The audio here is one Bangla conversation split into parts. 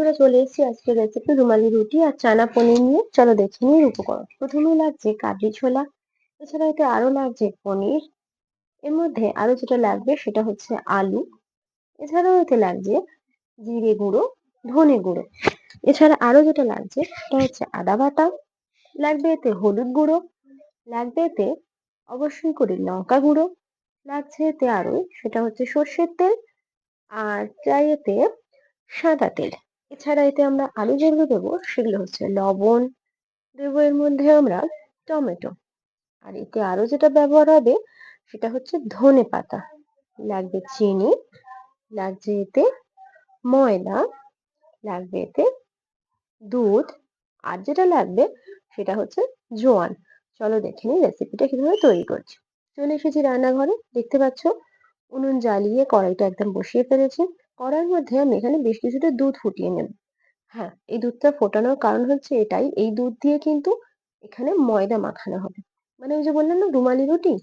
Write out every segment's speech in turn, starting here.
বন্ধুরা, চলে এসেছি আজকে রেসিপি রুমালি রুটি আর চানা পনির নিয়ে। চলো দেখে নিই এর উপকরণ। প্রথমেই লাগছে কাবলি ছোলা, এছাড়া এতে আরো লাগছে পনির। এর মধ্যে আরো যেটা লাগবে সেটা হচ্ছে আলু। এছাড়াও এতে লাগছে জিরে গুঁড়ো, ধনে গুঁড়ো। এছাড়া আরো যেটা লাগছে সেটা হচ্ছে আদা বাটা, লাগবে এতে হলুদ গুঁড়ো, লাগবে এতে অবশ্যই করে লঙ্কা গুঁড়ো, লাগছে এতে আরো সেটা হচ্ছে সর্ষের তেল, আর চাই এতে সাদা তেল। এছাড়া এতে আমরা আলু যেগুলো দেবো সেগুলো হচ্ছে লবণ, দেবো এর মধ্যে আমরা টমেটো। আর এতে আরো যেটা ব্যবহার হবে সেটা হচ্ছে ধনে পাতা, লাগবে চিনি, লাগছে এতে ময়দা, লাগবে এতে দুধ, আর যেটা লাগবে সেটা হচ্ছে জোয়ান। চলো দেখে নিই রেসিপিটা কিভাবে তৈরি করছি। চলে এসেছি রান্নাঘরে, দেখতে পাচ্ছ উনুন জ্বালিয়ে কড়াইটা একদম বসিয়ে ফেলেছি। কড়াইয়ের মধ্যে আমি এখানে বেশ কিছুটা দুধ ফুটিয়ে নেব। হ্যাঁ, এই দুধটা ফোটানোর কারণ হচ্ছে এটাই, এই দুধ দিয়ে কিন্তু এখানে ময়দা মাখানো হবে। মানে ওই যে বললাম না রুমালি রুটি,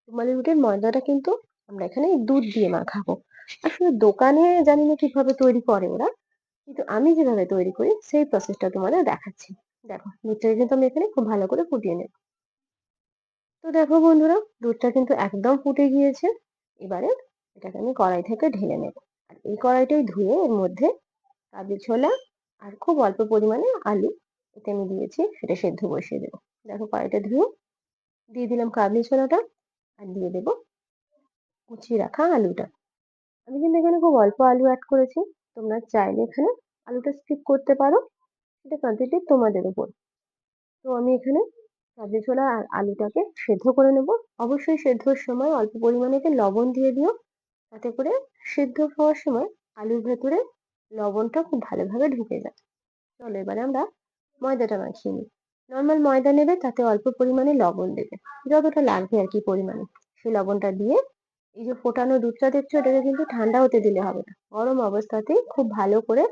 রুমালি রুটির ময়দাটা কিন্তু আমরা এখানে এই দুধ দিয়ে মাখাবো। আসলে দোকানে জানি না কিভাবে তৈরি করে ওরা, কিন্তু আমি যেভাবে তৈরি করি সেই প্রসেসটা তোমাদের দেখাচ্ছি। দেখো দুধটাকে কিন্তু আমি এখানে খুব ভালো করে ফুটিয়ে নেব। তো দেখো বন্ধুরা, দুধটা কিন্তু একদম ফুটে গিয়েছে। এবারে এটাকে আমি কড়াই থেকে ঢেলে নেব। আর এই কড়াইটাই ধুয়ে এর মধ্যে কাবলি ছোলা আর খুব অল্প পরিমাণে আলু এতে আমি দিয়েছি, সেটা সেদ্ধ বসিয়ে দেবো। দেখো কড়াইটা ধুয়ে দিয়ে দিলাম কাবলি ছোলাটা, আর দিয়ে দেবো কুচিয়ে রাখা আলুটা। আমি কিন্তু এখানে খুব অল্প আলু অ্যাড করেছি, তোমরা চাইলে এখানে আলুটা স্কিপ করতে পারো, এটা কমপ্লিটলি তোমাদের উপর। তো আমি এখানে কাবলি ছোলা আর আলুটাকে সেদ্ধ করে নেব। অবশ্যই সেদ্ধর সময় অল্প পরিমাণে এতে লবণ দিয়ে দিও, তাতে করে সেদ্ধ হওয়ার সময় আলুর ভেতরে লবণটা খুব ভালোভাবে ঢুকে যায়। চলো এবারে আমরা ময়দাটা মাখিয়ে নিই। নর্মাল ময়দা নেবে, তাতে অল্প পরিমাণে লবণ দেবে, যতটা লাগবে আর কি পরিমাণে। সেই লবণটা দিয়ে এই যে ফোটানো দুধটা দেখছো, এটাকে কিন্তু ঠান্ডা হতে দিলে হবে না, গরম অবস্থাতেই খুব ভালো করে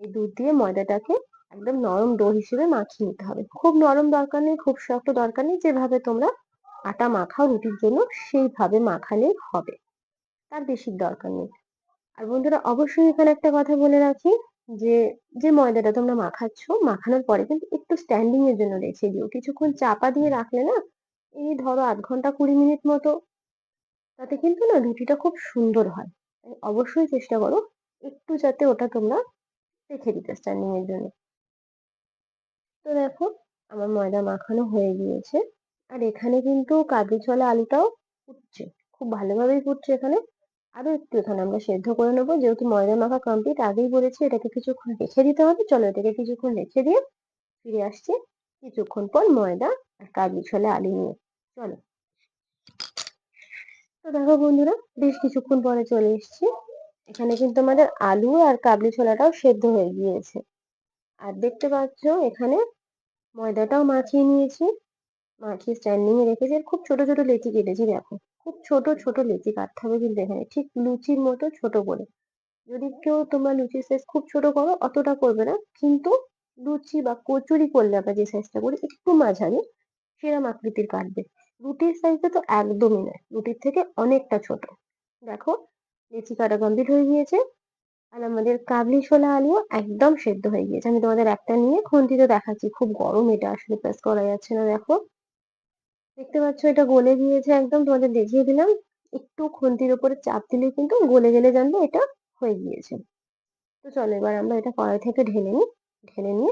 এই দুধ দিয়ে ময়দাটাকে একদম নরম ডো হিসেবে মাখিয়ে নিতে হবে। খুব নরম দরকার নেই, খুব শক্ত দরকার নেই, যেভাবে তোমরা আটা মাখাও রুটির জন্য সেইভাবে মাখালেই হবে, তার বেশি দরকার নেই। আর বন্ধুরা, অবশ্যই এখানে একটা কথা বলে রাখি, যে যে ময়দাটা তোমরা মাখাচ্ছ, মাখানোর পরে কিন্তু একটু স্ট্যান্ডিং এর জন্য রেখে দিও। কিছুক্ষণ চাপা দিয়ে রাখলে না, এই ধরো ০.৫ ঘন্টা ২০ মিনিট মতো, তাতে কিন্তু না রুটিটা খুব সুন্দর হয়। তাই অবশ্যই চেষ্টা করো একটু যাতে ওটা তোমরা রেখে দিতে স্ট্যান্ডিং এর জন্য। তো দেখো আমার ময়দা মাখানো হয়ে গিয়েছে, আর এখানে কিন্তু কাবলি ছোলা আলুটাও ফুটছে, খুব ভালোভাবেই ফুটছে এখানে। আরো একটু এখানে আমরা সেদ্ধ করে নেবো, যেহেতু ময়দা মাখা কমপ্লিট, আগেই বলেছি এটাকে কিছুক্ষণ রেখে দিতে হবে। চলো এটাকে কিছুক্ষণ রেখে দিয়ে ফিরে আসছি কিছুক্ষণ পর ময়দা আর কাবলি ছোলা আলু নিয়ে। চলো। তো দেখো বন্ধুরা, বেশ কিছুক্ষণ পরে চলে এসেছি। এখানে কিন্তু আমাদের আলু আর কাবলি ছোলাটাও সেদ্ধ হয়ে গিয়েছে। আর দেখতে পাচ্ছ এখানে ময়দাটাও মাখিয়ে নিয়েছি, মাখিয়ে স্ট্যান্ডিং এ রেখেছি। আর খুব ছোট ছোট লেচি কেটেছি, দেখো খুব ছোট ছোট লেচি কাটতে হবে কিন্তু এখানে, ঠিক লুচির মতো ছোট করে। যদি কেউ তোমরা লুচির সাইজ খুব ছোট করো, অতটা করবে না, কিন্তু লুচি বা কচুরি করলে আমরা যে সাইজটা করি একটু মাঝারি, সেরম আকৃতির কাটবে। রুটির সাইজটা তো একদমই নয়, রুটির থেকে অনেকটা ছোট। দেখো লেচি কাটা কমপ্লিট হয়ে গিয়েছে, আর আমাদের কাবলি ছোলা আলু একদম সেদ্ধ হয়ে গিয়েছে। আমি তোমাদের একটা নিয়ে খুন্তিতে দেখাচ্ছি, খুব গরম এটা, আসলে প্রেস করা যাচ্ছে না। দেখো দেখতে পাচ্ছ এটা গলে গিয়েছে একদম, তোমাদের দেখিয়ে দিলাম। একটু খুন্তির উপরে চাপ দিলেই কিন্তু গলে গেলে জানবে এটা হয়ে গিয়েছে। তো চলো এবার আমরা এটা কড়াই থেকে ঢেলে নিই। ঢেলে নিয়ে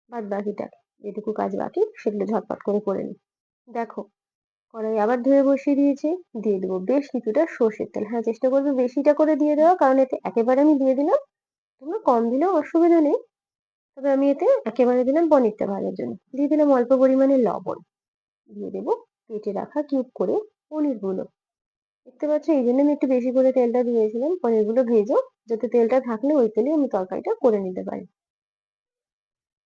বাদ বাকিটা যেটুকু কাজ বাকি সেগুলো ঝটপট করে করে নিই। দেখো কড়াই আবার ধুয়ে বসিয়ে দিয়েছি, দিয়ে দেবো বেশ কিছুটা সর্ষের তেল। হ্যাঁ, চেষ্টা করবে বেশিটা করে দিয়ে দেওয়া, কারণ এতে একেবারে আমি দিয়ে দিলাম, তোমরা কম দিলেও অসুবিধা নেই, তবে আমি এতে একেবারে দিলাম পনিরটা ভাজার জন্য। দিয়ে দিলাম অল্প পরিমাণে লবণ, দিয়ে দেবো কেটে রাখা কিউব করে পনির গুলো। দেখতে পাচ্ছ এই জন্য আমি একটু বেশি করে তেলটা দিয়েছিলাম, পনির গুলো ভেজো, যাতে তেলটা থাকলে ওই তেলে আমি তরকারিটা করে নিতে পারি।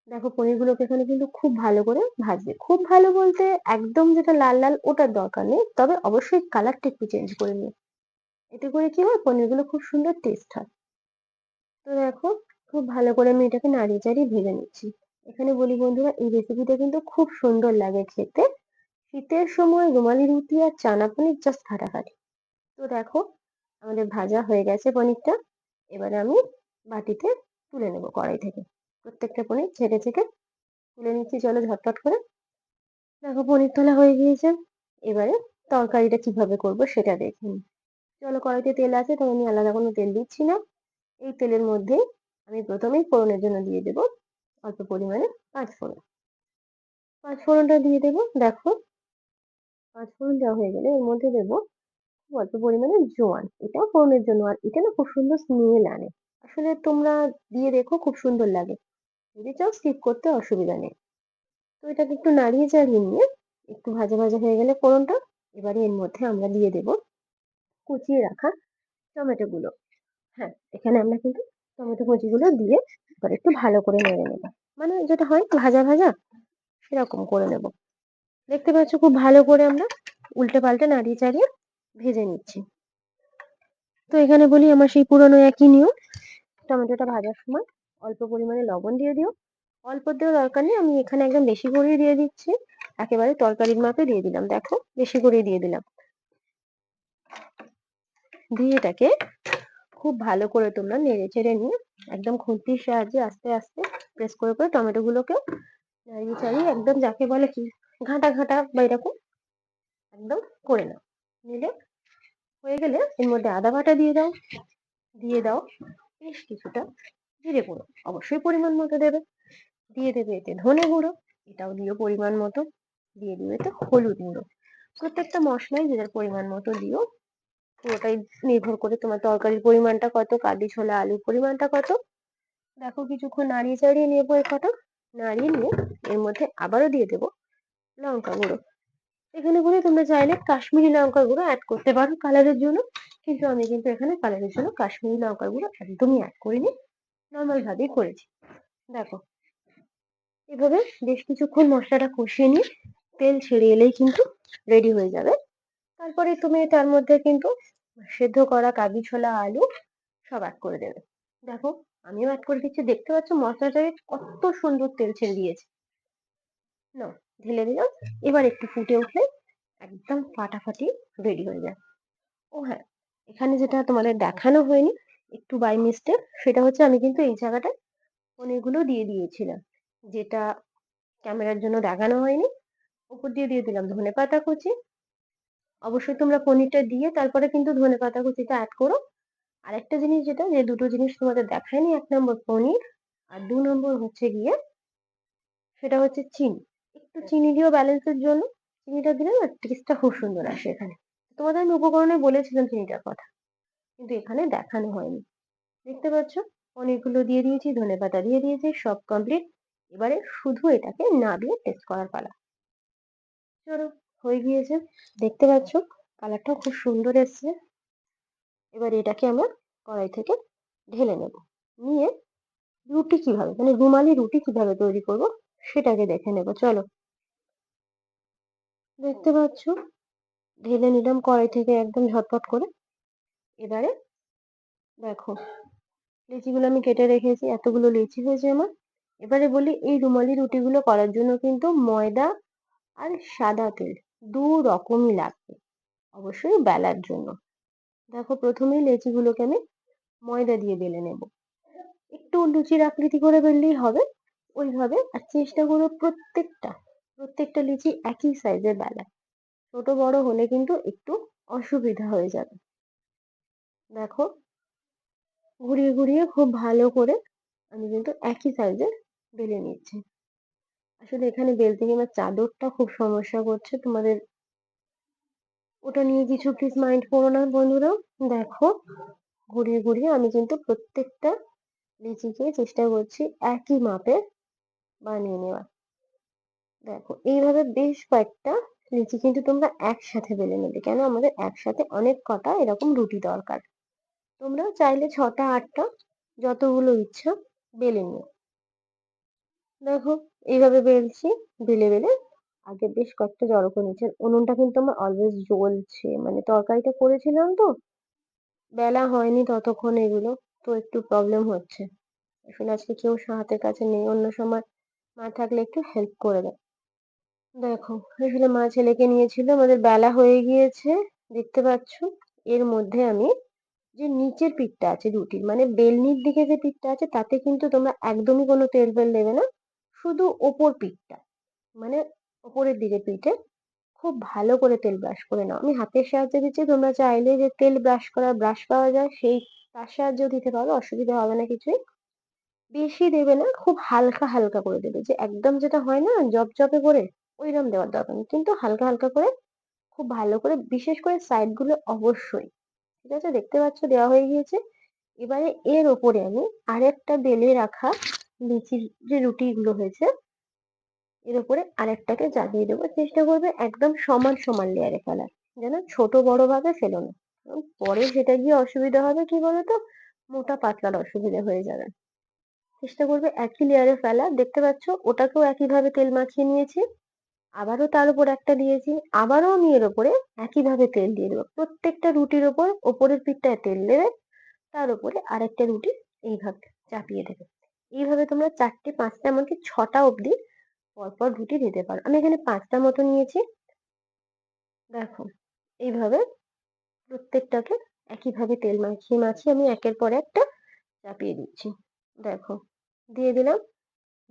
দেখো পনিরগুলোকে এখানে কিন্তু খুব ভালো করে ভাজবে, খুব ভালো বলতে একদম যেটা লাল লাল ওটার দরকার নেই, তবে অবশ্যই কালারটা একটু চেঞ্জ করে নিও। এতে করে কি হয়, পনিরগুলো খুব সুন্দর টেস্ট হয়। তো দেখো খুব ভালো করে আমি এটাকে নাড়িয়ে চাড়িয়ে ভেজে নিচ্ছি। এখানে বলি বন্ধুরা, এই রেসিপিটা কিন্তু খুব সুন্দর লাগে খেতে। শীতের সময় রুমালি রুটি আর চানা পনির জাস্ট ফাটাফাটি। তো দেখো আমাদের ভাজা হয়ে গেছে পনিরটা। এবারে আমি বাটিতে তুলে নেব কড়াই থেকে। প্রত্যেকটা পনির ছেঁকে ছেঁকে তুলে নিচ্ছি, চলো ঝটপট করে। দেখো পনির তোলা হয়ে গিয়েছে। এবারে তরকারিটা কিভাবে করব সেটা দেখে নিই। চলো, কড়াইতে তেল আছে তাই আমি আলাদা কোনো তেল দিচ্ছি না। এই তেলের মধ্যেই আমি প্রথমেই ফোড়নের জন্য দিয়ে দেব অল্প পরিমাণে পাঁচফোড়ন। পাঁচফোড়নটা দিয়ে দেব। দেখো পাঁচফোড়ন দেওয়া হয়ে গেলে এর মধ্যে দেব খুব অল্প পরিমাণে জোয়ান। এটাও ফোড়নের জন্য, আর এটা না খুব সুন্দর স্মেল আনে। আসলে তোমরা দিয়ে দেখো, খুব সুন্দর লাগে। যদি চাও স্কিপ করতে অসুবিধা নেই। তো এটাকে একটু নাড়িয়ে চাড়িয়ে নিয়ে একটু ভাজা ভাজা হয়ে গেলে ফোড়নটা, এবারে এর মধ্যে আমরা দিয়ে দেব কুচিয়ে রাখা টমেটো গুলো। হ্যাঁ, এখানে আমরা কিন্তু টমেটো কুচিগুলো দিয়ে এবার একটু ভালো করে নেড়ে নেব। মানে যেটা হয় ভাজা ভাজা সেরকম করে নেব। দেখতে পাচ্ছ খুব ভালো করে আমরা উল্টে পাল্টে নাড়িয়ে চাড়িয়ে ভেজে নিচ্ছি। তো এখানে বলি আমার সেই পুরনো একই নিয়ম। টমেটোটা ভাজার সময় অল্প পরিমাণে লবণ দিয়ে দিও। অল্প দেওয়ার দরকার নেই, আমি এখানে একদম বেশি করেই দিয়ে দিচ্ছি। একেবারে তরকারির মাপে দিয়ে দিলাম, দেখো বেশি করেই দিয়ে দিলাম। দিয়ে এটাকে খুব ভালো করে তোমরা নেড়ে চেড়ে নিয়ে একদম খুন্তির সাহায্যে আস্তে আস্তে প্রেস করে করে টমেটো গুলোকে নাড়িয়ে চাড়িয়ে একদম যাকে বলে কি ঘাঁটা ঘাঁটা বা এরকম একদম করে নাও। নিলে হয়ে গেলে এর মধ্যে আদা বাটা দিয়ে দাও। দিয়ে দাও বেশ কিছুটা জিরে গুঁড়ো, অবশ্যই পরিমাণ মতো দেবে। দিয়ে দেবে এতে ধনে গুঁড়ো, এটাও দিও পরিমাণ মতো। দিয়ে দিও এতে হলুদ গুঁড়ো। প্রত্যেকটা মশলাই যে যার পরিমাণ মতো দিও। পুরোটাই নির্ভর করে তোমার তরকারির পরিমাণটা কত, কাবলি ছোলা আলুর পরিমাণটা কত। দেখো কিছুক্ষণ নাড়িয়ে চাড়িয়ে নেবো এ কটা। নাড়িয়ে নিয়ে এর মধ্যে আবারও দিয়ে দেবো লঙ্কা গুঁড়ো। এখানে করে তোমরা চাইলে কাশ্মীরি লঙ্কার গুঁড়ো অ্যাড করতে পারো কালারের জন্য, কিন্তু আমি কিন্তু এখানে কালারের জন্য কাশ্মীরি লঙ্কার গুঁড়ো একদমই অ্যাড করিনি, নর্মাল ভাবেই করেছি। দেখো এভাবে বেশ কিছুক্ষণ মশলাটা কষিয়ে নিয়ে তেল ছেড়ে এলেই কিন্তু রেডি হয়ে যাবে। তারপরে তুমি তার মধ্যে কিন্তু সেদ্ধ করা কাবলি ছোলা আলু সব অ্যাড করে দেবে। দেখো আমিও অ্যাড করে দিচ্ছি, দেখতে পাচ্ছ মশলাটায় কত সুন্দর তেল ছেড়ে দিয়েছে। নাও ঢেলে দিলাম। এবার একটু ফুটে উঠলে একদম ফাটাফাটি রেডি হয়ে যায়। ও হ্যাঁ, এখানে যেটা তোমাদের দেখানো হয়নি একটু বাই মিস্টেক, সেটা হচ্ছে আমি কিন্তু এই জায়গাটায় পনিরগুলো দিয়ে দিয়েছিলাম, যেটা ক্যামেরার জন্য দেখানো হয়নি। উপর দিয়ে দিয়ে দিলাম ধনেপাতা কুচি। অবশ্যই তোমরা পনিরটা দিয়ে তারপরে কিন্তু ধনেপাতা কুচিটা অ্যাড করো। আরেকটা জিনিস যেটা, যে দুটো জিনিস তোমাদের দেখায়নি, ১ নম্বর পনির আর ২ নম্বর হচ্ছে গিয়ে সেটা হচ্ছে চিনি। একটু চিনি দিও ব্যালেন্সের জন্য। চিনিটা দিলে না টেস্টটা খুব সুন্দর আসে এখানে। তোমাদের আমি উপকরণে বলেছিলাম চিনিটার কথা, কিন্তু এখানে দেখানো হয়নি। দেখতে পাচ্ছ পনিরগুলো দিয়ে দিয়েছি, ধনেপাতা দিয়ে দিয়েছি, সব কমপ্লিট। এবারে শুধু এটাকে নাবিয়ে টেস্ট করার পালা। চলো, হয়ে গিয়েছে। দেখতে পাচ্ছ কালারটাও খুব সুন্দর এসছে। এবার এটাকে আমরা কড়াই থেকে ঢেলে নেব। নিয়ে রুটি কিভাবে, মানে রুমালি রুটি কিভাবে তৈরি করব সেটাকে দেখে নেব। চলো, দেখতে পাচ্ছ ঢেলে নিলাম কড়াই থেকে একদম ঝটপট করে। এবারে দেখো লিচিগুলো আমি কেটে রেখেছি, এতগুলো লিচি হয়েছে আমার। এবারে বলি এই রুমালি রুটিগুলো করার জন্য কিন্তু ময়দা আর সাদা তেল দু রকমই লাগবে, অবশ্যই বেলার জন্য। দেখো প্রথমেই লেচিগুলোকে আমি ময়দা দিয়ে বেলে নেব। একটু লুচির আকৃতি করে বেললেই হবে ওইভাবে। আর চেষ্টা করো প্রত্যেকটা লিচি একই সাইজের বেলা। ছোট বড় হলে কিন্তু একটু অসুবিধা হয়ে যাবে। দেখো ঘুরিয়ে ঘুরিয়ে খুব ভালো করে আমি কিন্তু একই সাইজের বেলে নিচ্ছি। আসলে এখানে বেলতে গিয়ে আমার চাদরটা খুব সমস্যা করছে, তোমাদের ওটা নিয়ে কিছু প্লিজ মাইন্ড করো না বন্ধুরা। দেখো ঘুরিয়ে ঘুরিয়ে আমি কিন্তু প্রত্যেকটা লিচিকে চেষ্টা করছি একই মাপের বানিয়ে নেওয়ার। দেখো এইভাবে বেশ কয়েকটা লিচি কিন্তু তোমরা একসাথে বেলে নেবে, কেন আমাদের একসাথে অনেক কটা এরকম রুটি দরকার। তোমরা চাইলে ৬টা ৮টা যতগুলো ইচ্ছা বেলে নিও। দেখো এইভাবে বেলছি, বেলে বেলে আগে বেশ কয়েকটা জড়ো করে নিচ্ছি। আর উনুনটা কিন্তু আমার অলওয়েজ জ্বলছে, মানে তরকারিটা করেছিলাম তো, বেলা হয়নি ততক্ষণ এগুলো, তো একটু প্রবলেম হচ্ছে। আসলে আজকে কেউ হাতের কাছে নেই, অন্য সময় মা থাকলে একটু হেল্প করে দেয়। দেখো আসলে মা ছেলেকে নিয়েছিল, আমাদের বেলা হয়ে গিয়েছে। দেখতে পাচ্ছ এর মধ্যে আমি যে নিচের পিঠটা আছে রুটির মানে বেলনির দিকে যে পিঠটা আছে তাতে কিন্তু তোমরা একদমই কোনো তেল ফেল দেবে না। শুধু ওপর পিঠটা মানে ওপরের দিকে পিঠে খুব ভালো করে তেল ব্রাশ করে নাও। আমি হাতের সাহায্যে দিচ্ছি, তোমরা চাইলে যে তেল ব্রাশ করার ব্রাশ পাওয়া যায় সেই তার সাহায্যেও দিতে পারো, অসুবিধা হবে না কিছুই। বেশি দেবে না, খুব হালকা হালকা করে দেবে, যে একদম যেটা হয় না জপজপে করে ওইরকম দেওয়ার দরকার নেই, কিন্তু হালকা হালকা করে খুব ভালো করে, বিশেষ করে সাইড গুলো অবশ্যই। ঠিক আছে, দেখতে পাচ্ছ দেওয়া হয়ে গিয়েছে। এবারে এর ওপরে আমি আরেকটা বেলে রাখা লিচির যে রুটি গুলো হয়েছে এর উপরে আরেকটাকে চাপিয়ে দেবো। চেষ্টা করবে একদম সমান সমান লেয়ারে ফেলার, যেন ছোট বড় ভাবে ফেলো না, কারণ পরে সেটা গিয়ে অসুবিধা হবে কি বলতো, মোটা পাতলার অসুবিধা হয়ে যাবে। চেষ্টা করবে একই লেয়ারে ফেলা। দেখতে পাচ্ছ ওটাকেও একইভাবে তেল মাখিয়ে নিয়েছি, আবারও তার উপর একটা দিয়েছি, আবারও আমি এর উপরে একইভাবে তেল দিয়ে দেবো। প্রত্যেকটা রুটির ওপর ওপরের পিঠটায় তেল দেবে, তার উপরে আরেকটা রুটি এইভাবে চাপিয়ে দেবে। এইভাবে তোমরা 4টে 5টা এমনকি 6টা অবধি পরপর রুটি দিতে পারো। আমি এখানে 5টা মতো নিয়েছি। দেখো এইভাবে প্রত্যেকটাকে একইভাবে তেল মাখিয়ে মাখিয়ে আমি একের পর একটা চাপিয়ে দিচ্ছি। দেখো দিয়ে দিলাম।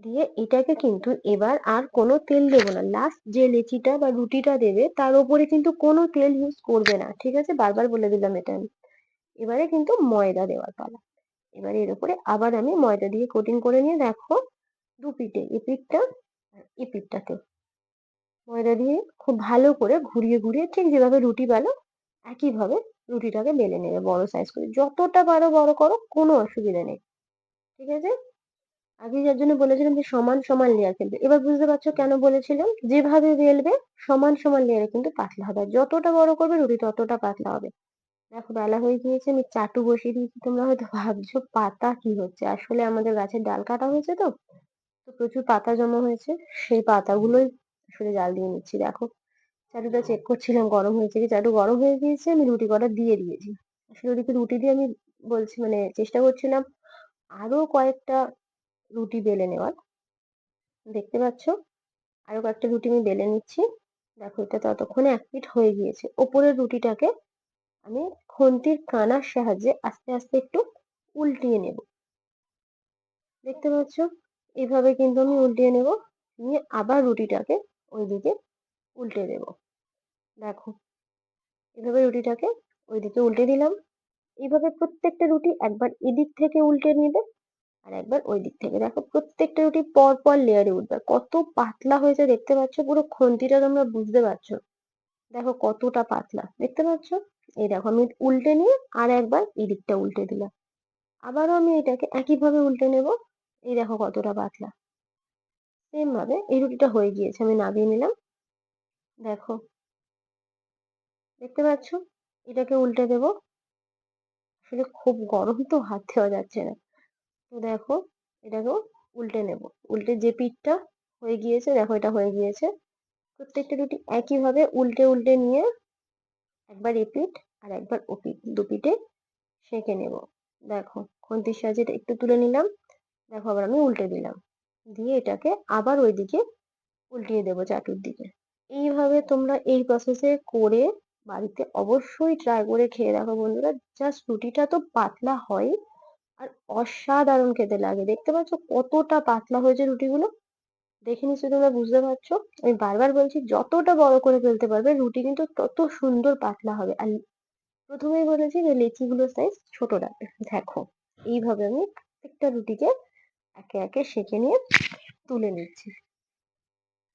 দিয়ে এটাকে কিন্তু এবার আর কোনো তেল দেবো না। লাস্ট যে লেচিটা বা রুটিটা দেবে তার উপরে কিন্তু কোনো তেল ইউজ করবে না, ঠিক আছে, বারবার বলে দিলাম এটা আমি। এবারে কিন্তু ময়দা দেওয়ার পালা। এবারে এর উপরে আবার আমি ময়দা দিয়ে কোটিং করে নিয়ে দেখো দু পিঠে, এ পিঠটা আর এ পিঠটাতে ময়দা দিয়ে খুব ভালো করে ঘুরিয়ে ঘুরিয়ে ঠিক যেভাবে রুটি বেলো একইভাবে রুটিটাকে বেলে নেবে বড় সাইজ করে, যতটা পারো বড় করো, কোনো অসুবিধা নেই। ঠিক আছে, আগে যার জন্য বলেছিলাম যে সমান সমান লেয়ার ফেলবে, এবার বুঝতে পারছো কেন বলেছিলাম, যেভাবে বেলবে সমান সমান লেয়ারে কিন্তু পাতলা হবে, আর যতটা বড় করবে রুটি ততটা পাতলা হবে। দেখো বেলা হয়ে গিয়েছে, আমি চাটু বসিয়ে দিয়েছি। তোমরা হয়তো ভাবছো পাতা কি হচ্ছে, আসলে আমাদের গাছের ডাল কাটা হয়েছে তো তো প্রচুর পাতা জমা হয়েছে, সেই পাতাগুলোই আসলে জাল দিয়ে নিচ্ছি। দেখো চাটুটা চেক করছিলাম গরম হয়েছে কি, চাটু গরম হয়ে গিয়েছে, আমি রুটি কটা দিয়ে দিয়েছি। আসলে ওদিকে রুটি দিয়ে আমি বলছি মানে চেষ্টা করছিলাম আরো কয়েকটা রুটি বেলে নেওয়ার। দেখতে পাচ্ছ আরো কয়েকটা রুটি আমি বেলে নিচ্ছি। দেখো এটা ততক্ষণে এক পিঠ হয়ে গিয়েছে। ওপরের রুটিটাকে আমি খুন্তির কানার সাহায্যে আস্তে আস্তে একটু উল্টিয়ে নেব। দেখতে পাচ্ছ এইভাবে কিন্তু আমি উল্টিয়ে নেব, নিয়ে আবার রুটিটাকে ওইদিকে উল্টে দেব। দেখো এভাবে রুটিটাকে ওইদিকে উল্টে দিলাম। এইভাবে প্রত্যেকটা রুটি একবার এদিক থেকে উল্টে নিবে আর একবার ওই দিক থেকে। দেখো প্রত্যেকটা রুটি পর পর লেয়ারে উঠবে, কত পাতলা হয়েছে দেখতে পাচ্ছ, পুরো খন্তিটা তোমরা বুঝতে পারছো। দেখো কতটা পাতলা দেখতে পাচ্ছ। এই দেখো আমি উল্টে নিয়ে আর একবার এদিকটা উল্টে দিলাম, আবারও আমি এটাকে একইভাবে উল্টে নেব। এই দেখো কতটা পাতলা। সেম ভাবে এই রুটিটা হয়ে গিয়েছে, আমি নামিয়ে নিলাম। দেখো দেখতে পাচ্ছ, এটাকে উল্টে দেব। আসলে খুব গরম তো হাত দেওয়া যাচ্ছে না। তো দেখো এটাকেও উল্টে নেব। উল্টে যে পিঠটা হয়ে গিয়েছে, দেখো এটা হয়ে গিয়েছে। প্রত্যেকটা রুটি একইভাবে উল্টে উল্টে নিয়ে একবার এপিঠ আর একবার ওপিঠ দু পিঠে সেঁকে নেব। দেখো খুন্তির সাহায্যে এটা একটু তুলে নিলাম। দেখো আবার আমি উল্টে দিলাম, দিয়ে এটাকে আবার ওইদিকে উল্টিয়ে দেবো চাটুর দিকে। এইভাবে তোমরা এই প্রসেসে করে বাড়িতে অবশ্যই ট্রাই করে খেয়ে দেখো বন্ধুরা। জাস্ট রুটিটা তো পাতলা হয় আর অসাধারণ খেতে লাগে। দেখতে পাচ্ছ কতটা পাতলা হয়েছে রুটিগুলো, দেখে নিশ্চয়ই তোমরা বুঝতে পারছো। আমি বারবার বলছি যতটা বড় করে ফেলতে পারবে রুটি কিন্তু তত সুন্দর পাতলা হবে। আর প্রথমেই বলেছি যে লেচিগুলোর সাইজ ছোট রাখবে। দেখো এইভাবে আমি প্রত্যেকটা রুটিকে একে একে সেঁকে নিয়ে তুলে নিচ্ছি।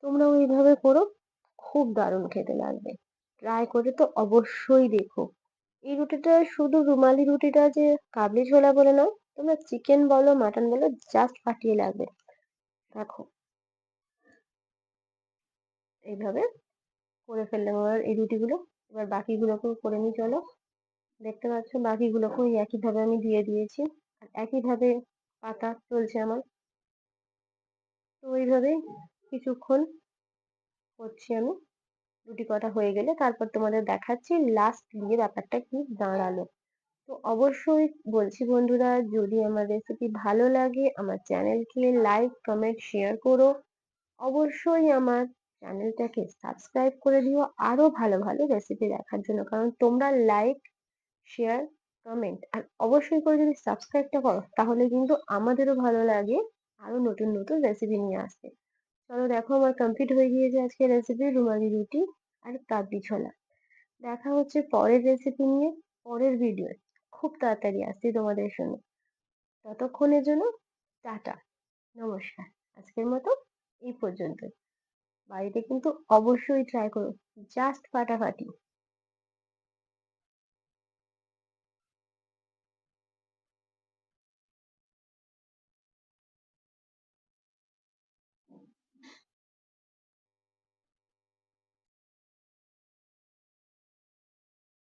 তোমরাও এইভাবে করো, খুব দারুণ খেতে লাগবে। ট্রাই করে তো অবশ্যই দেখো। এই রুটিটা শুধু রুমালি রুটিটা যে কাবলি ছোলা বলে নয়, তোমরা চিকেন বলো মাটন বলো জাস্ট ফাটিয়ে লাগবে। দেখো এইভাবে করে ফেললাম এবার এই রুটিগুলো। এবার বাকিগুলোকেও করে নিই চলো। দেখতে পাচ্ছ বাকিগুলোকেও ওই একইভাবে আমি দিয়ে দিয়েছি, আর একইভাবে পাতা চলছে আমার। তো এইভাবেই কিছুক্ষণ করছি আমি। রুটি কটা হয়ে গেলে তারপর তোমাদের দেখাচ্ছি লাস্ট দিয়ে ব্যাপারটা কি দাঁড়ালো। তো অবশ্যই বলছি বন্ধুরা, যদি আমার রেসিপি ভালো লাগে আমার চ্যানেলকে লাইক কমেন্ট শেয়ার করো। অবশ্যই আমার চ্যানেলটাকে সাবস্ক্রাইব করে দিও আরো ভালো ভালো রেসিপি দেখার জন্য, কারণ তোমরা লাইক শেয়ার কমেন্ট আর অবশ্যই করে যদি সাবস্ক্রাইবটা করো তাহলে কিন্তু আমাদেরও ভালো লাগে আরো নতুন নতুন রেসিপি নিয়ে আসতে। চলো দেখো আমার কমপ্লিট হয়ে গিয়েছে আজকে রেসিপি রুমালি রুটি আর কাবলি ছোলা। দেখা হচ্ছে পরের রেসিপি নিয়ে পরের ভিডিও। খুব তাড়াতাড়ি আসছি তোমাদের জন্য। ততক্ষণের জন্য টাটা, নমস্কার। আজকের মতো এই পর্যন্ত। বাড়িতে কিন্তু অবশ্যই ট্রাই করো, জাস্ট ফাটাফাটি।